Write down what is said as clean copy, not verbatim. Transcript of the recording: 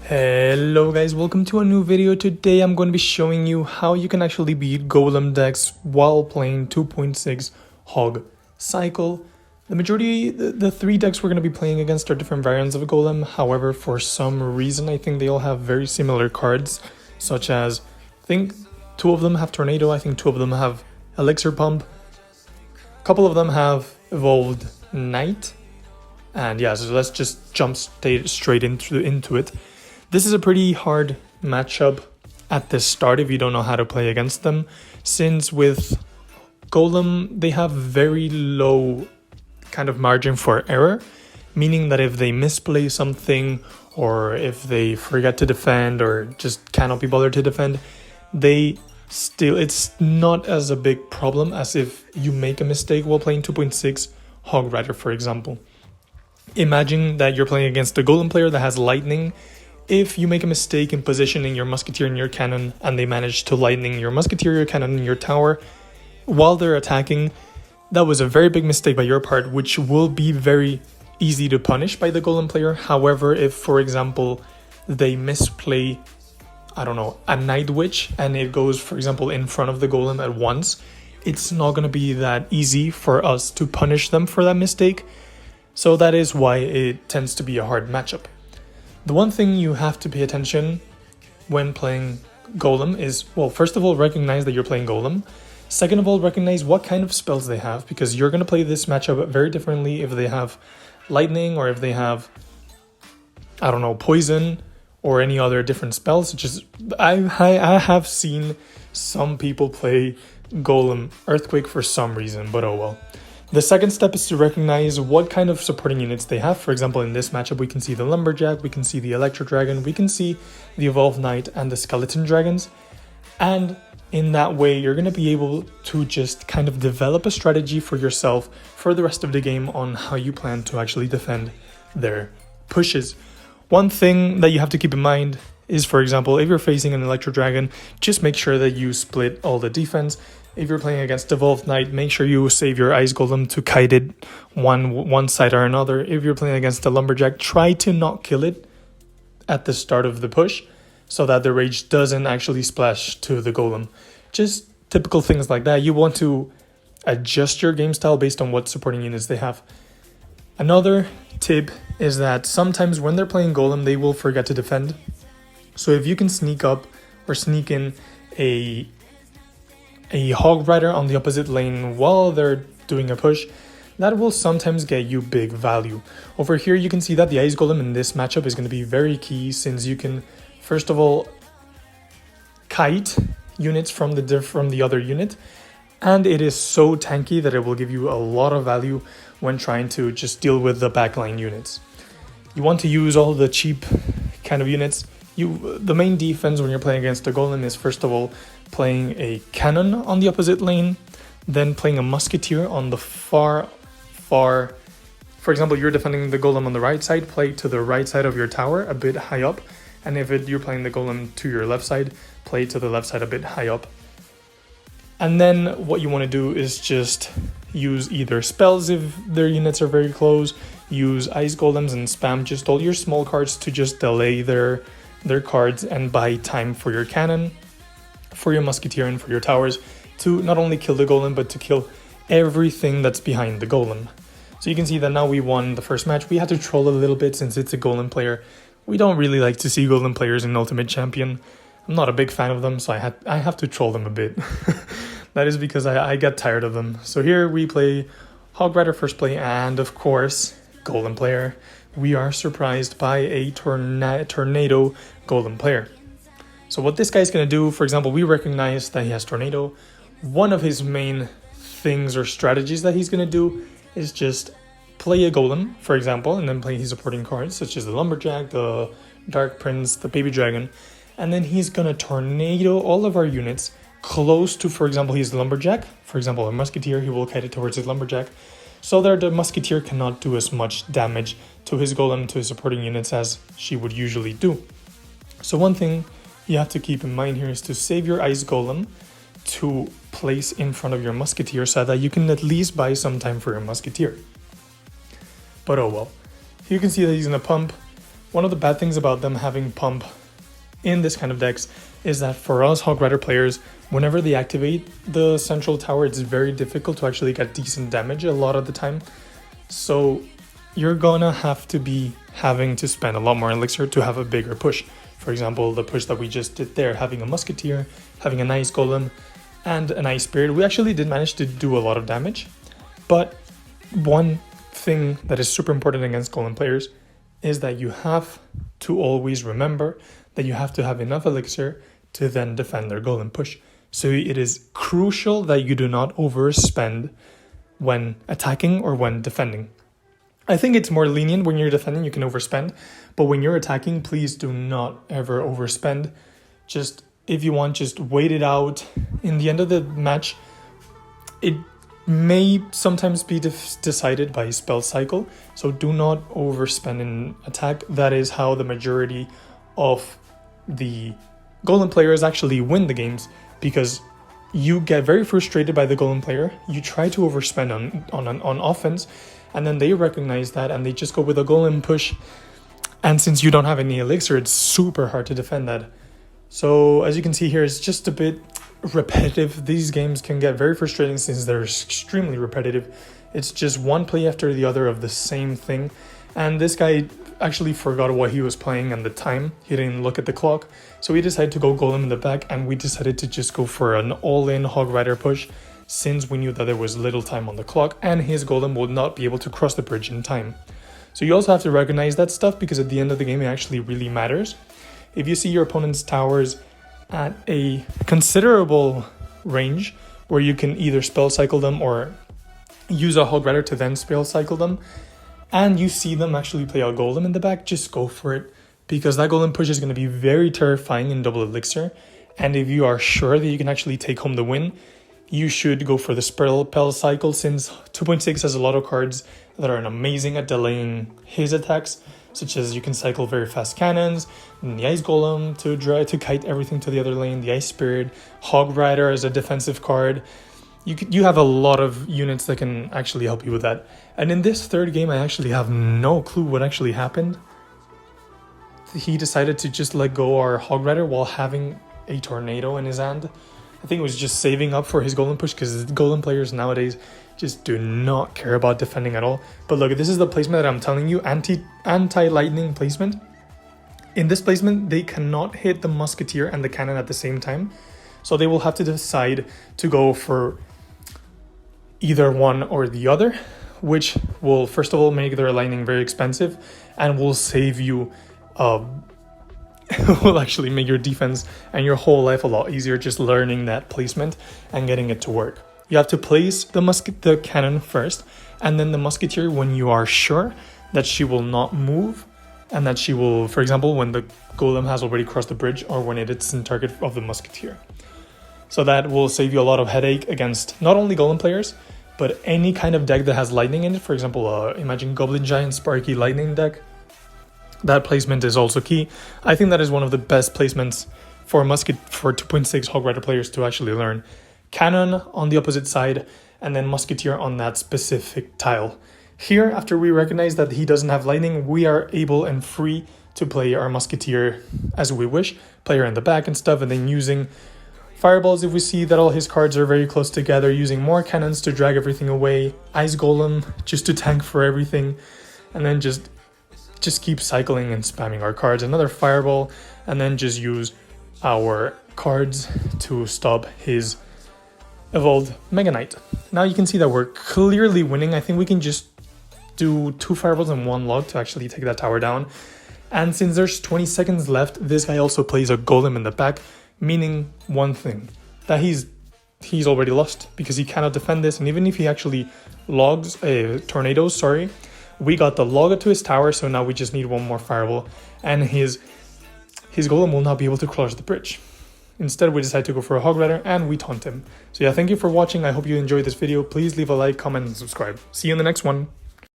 Hello guys, welcome to a new video. Today I'm going to be showing you how you can actually beat Golem decks while playing 2.6 Hog Cycle. The three decks we're going to be playing against are different variants of Golem. However, for some reason I think they all have very similar cards, such as I think two of them have Tornado, I think two of them have Elixir Pump, a couple of them have Evolved Knight, and yeah, so let's just jump straight into it. This is a pretty hard matchup at the start if you don't know how to play against them, since with Golem they have very low kind of margin for error, meaning that if they misplay something or if they forget to defend or just cannot be bothered to defend, it's not as a big problem as if you make a mistake while playing 2.6 Hog Rider, for example. Imagine that you're playing against a Golem player that has Lightning. If you make a mistake in positioning your Musketeer and your cannon and they manage to lightning your Musketeer, your cannon, and your tower while they're attacking, that was a very big mistake by your part, which will be very easy to punish by the Golem player. However, if, for example, they misplay, I don't know, a Night Witch and it goes, for example, in front of the Golem at once, it's not going to be that easy for us to punish them for that mistake. So that is why it tends to be a hard matchup. The one thing you have to pay attention when playing Golem is, well, first of all, recognize that you're playing Golem. Second of all, recognize what kind of spells they have, because you're going to play this matchup very differently if they have Lightning or if they have, I don't know, Poison or any other different spells. I have seen some people play Golem Earthquake for some reason, but oh well. The second step is to recognize what kind of supporting units they have. For example, in this matchup, we can see the Lumberjack, we can see the Electro Dragon, we can see the Evolved Knight and the Skeleton Dragons. And in that way, you're going to be able to just kind of develop a strategy for yourself for the rest of the game on how you plan to actually defend their pushes. One thing that you have to keep in mind is, for example, if you're facing an Electro Dragon, just make sure that you split all the defense. If you're playing against Evolved Knight, make sure you save your Ice Golem to kite it one side or another. If you're playing against the Lumberjack, try to not kill it at the start of the push so that the rage doesn't actually splash to the Golem. Just typical things like that. You want to adjust your game style based on what supporting units they have. Another tip is that sometimes when they're playing Golem, they will forget to defend. So if you can sneak up or sneak in a Hog Rider on the opposite lane while they're doing a push, that will sometimes get you big value. Over here you can see that the Ice Golem in this matchup is going to be very key, since you can first of all kite units from the other unit, and it is so tanky that it will give you a lot of value when trying to just deal with the backline units. You want to use all the cheap kind of units. The main defense when you're playing against a Golem is first of all playing a cannon on the opposite lane, then playing a Musketeer on the far, for example, you're defending the Golem on the right side, play to the right side of your tower a bit high up, and if you're playing the Golem to your left side, play to the left side a bit high up. And then what you want to do is just use either spells if their units are very close, use Ice Golems and spam just all your small cards to just delay their cards and buy time for your cannon, for your Musketeer, and for your towers to not only kill the Golem but to kill everything that's behind the Golem. So you can see that now we won the first match. We had to troll a little bit since it's a Golem player. We don't really like to see Golem players in Ultimate Champion. I'm not a big fan of them, so I have to troll them a bit. That is because I get tired of them. So here we play Hog Rider first play, and of course Golem player. We are surprised by a Tornado Golem player. So what this guy's going to do, for example, we recognize that he has Tornado. One of his main things or strategies that he's going to do is just play a Golem, for example, and then play his supporting cards, such as the Lumberjack, the Dark Prince, the Baby Dragon, and then he's going to Tornado all of our units close to, for example, his Lumberjack. For example, a Musketeer, he will kite it towards his Lumberjack, so that the Musketeer cannot do as much damage to his Golem, to his supporting units, as she would usually do. So one thing you have to keep in mind here is to save your Ice Golem to place in front of your Musketeer so that you can at least buy some time for your Musketeer. But oh well. You can see that he's going to pump one of the bad things about them having pump in this kind of decks is that for us Hog Rider players, whenever they activate the central tower, it's very difficult to actually get decent damage a lot of the time. So you're gonna have to be having to spend a lot more elixir to have a bigger push. For example, the push that we just did there, having a musketeer, having an ice golem, and an ice spirit, we actually did manage to do a lot of damage. But one thing that is super important against golem players is that you have to always remember that you have to have enough elixir to then defend their golem push. So it is crucial that you do not overspend when attacking or when defending. I think it's more lenient when you're defending, you can overspend, but when you're attacking, please do not ever overspend. Just, if you want, just wait it out. In the end of the match, it may sometimes be decided by spell cycle, so do not overspend in attack. That is how the majority of the golem players actually win the games, because you get very frustrated by the golem player, you try to overspend on offense, and then they recognize that and they just go with a golem push, and since you don't have any elixir, it's super hard to defend that. So as you can see here, it's just a bit repetitive. These games can get very frustrating since they're extremely repetitive. It's just one play after the other of the same thing, and this guy actually forgot what he was playing and the time. He didn't look at the clock, so he decided to go golem in the back, and we decided to just go for an all-in Hog Rider push since we knew that there was little time on the clock and his golem would not be able to cross the bridge in time. So you also have to recognize that stuff, because at the end of the game it actually really matters. If you see your opponent's towers at a considerable range where you can either spell cycle them or use a Hog Rider to then spell cycle them, and you see them actually play a golem in the back, just go for it, because that golem push is going to be very terrifying in double elixir. And if you are sure that you can actually take home the win, you should go for the spell cycle, since 2.6 has a lot of cards that are amazing at delaying his attacks, such as you can cycle very fast cannons, and the ice golem to kite everything to the other lane, the ice spirit, Hog Rider as a defensive card. You have a lot of units that can actually help you with that. And in this third game, I actually have no clue what actually happened. He decided to just let go our Hog Rider while having a tornado in his hand. I think it was just saving up for his golem push, because golem players nowadays just do not care about defending at all. But look, this is the placement that I'm telling you, anti-lightning placement. In this placement, they cannot hit the musketeer and the cannon at the same time. So they will have to decide to go for either one or the other, which will first of all make their lightning very expensive and will save you will actually make your defense and your whole life a lot easier, just learning that placement and getting it to work. You have to place the cannon first, and then the musketeer when you are sure that she will not move, and that she will, for example, when the golem has already crossed the bridge, or when it is in target of the musketeer. So that will save you a lot of headache against not only golem players, but any kind of deck that has lightning in it. For example, imagine Goblin Giant Sparky Lightning deck. That placement is also key. I think that is one of the best placements for 2.6 Hog Rider players to actually learn. Cannon on the opposite side, and then musketeer on that specific tile. Here, after we recognize that he doesn't have lightning, we are able and free to play our musketeer as we wish, player in the back and stuff, and then using fireballs if we see that all his cards are very close together, using more cannons to drag everything away, ice golem just to tank for everything, and then just keep cycling and spamming our cards, another fireball, and then just use our cards to stop his evolved Mega Knight. Now you can see that we're clearly winning. I think we can just do 2 fireballs and 1 log to actually take that tower down. And since there's 20 seconds left, this guy also plays a golem in the back, meaning one thing, that he's already lost, because he cannot defend this. And even if he actually logs tornadoes, we got the log to his tower, so now we just need 1 more fireball, and his golem will not be able to cross the bridge. Instead, we decide to go for a Hog Rider, and we taunt him. So yeah, thank you for watching. I hope you enjoyed this video. Please leave a like, comment, and subscribe. See you in the next one.